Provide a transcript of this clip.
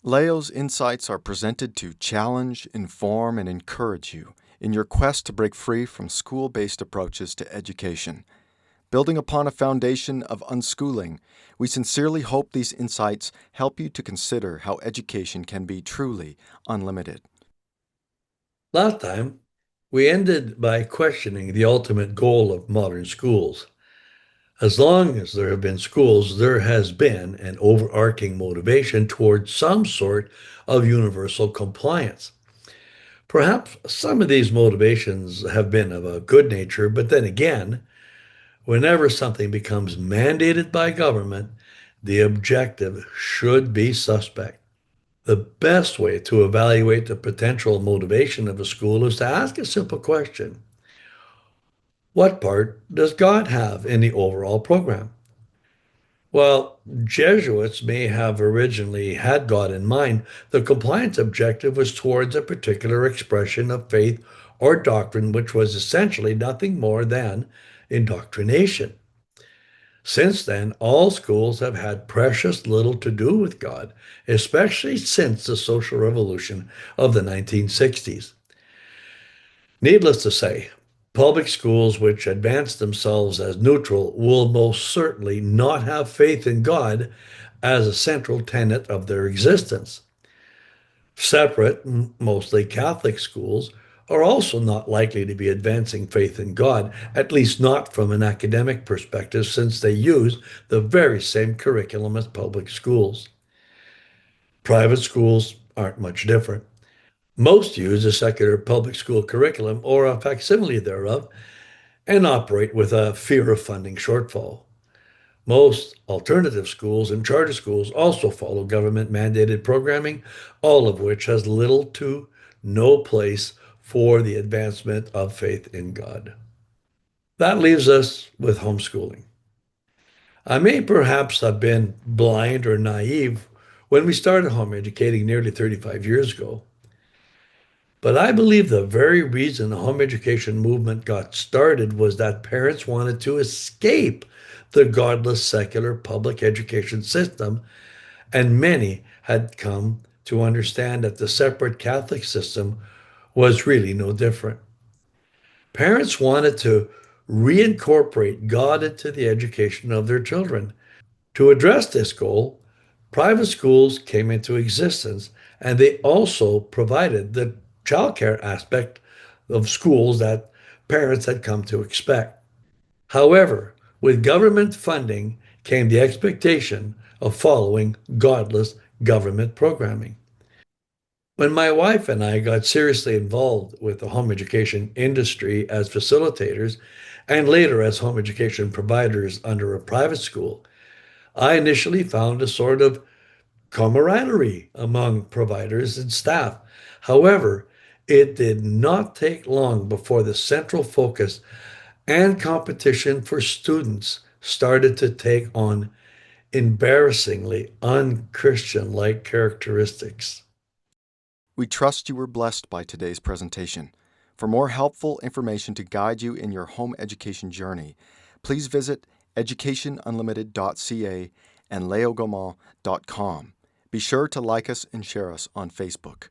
Leo's insights are presented to challenge, inform, and encourage you in your quest to break free from school-based approaches to education. Building upon a foundation of unschooling, we sincerely hope these insights help you to consider how education can be truly unlimited. Last time, we ended by questioning the ultimate goal of modern schools. As long as there have been schools, there has been an overarching motivation towards some sort of universal compliance. Perhaps some of these motivations have been of a good nature, but then again, whenever something becomes mandated by government, the objective should be suspect. The best way to evaluate the potential motivation of a school is to ask a simple question. What part does God have in the overall program? While Jesuits may have originally had God in mind, the compliance objective was towards a particular expression of faith or doctrine, which was essentially nothing more than indoctrination. Since then, all schools have had precious little to do with God, especially since the social revolution of the 1960s. Needless to say, public schools which advance themselves as neutral will most certainly not have faith in God as a central tenet of their existence. Separate, mostly Catholic schools are also not likely to be advancing faith in God, at least not from an academic perspective, since they use the very same curriculum as public schools. Private schools aren't much different. Most use a secular public school curriculum or a facsimile thereof and operate with a fear of funding shortfall. Most alternative schools and charter schools also follow government mandated programming, all of which has little to no place for the advancement of faith in God. That leaves us with homeschooling. I may perhaps have been blind or naive when we started home educating nearly 35 years ago, but I believe the very reason the home education movement got started was that parents wanted to escape the godless secular public education system, and many had come to understand that the separate Catholic system was really no different. Parents wanted to reincorporate God into the education of their children. To address this goal, private schools came into existence, and they also provided the childcare aspect of schools that parents had come to expect. However, with government funding came the expectation of following godless government programming. When my wife and I got seriously involved with the home education industry as facilitators and later as home education providers under a private school, I initially found a sort of camaraderie among providers and staff. However, it did not take long before the central focus and competition for students started to take on embarrassingly unchristian like characteristics. We trust you were blessed by today's presentation. For more helpful information to guide you in your home education journey, please visit educationunlimited.ca and leogaumont.com. Be sure to like us and share us on Facebook.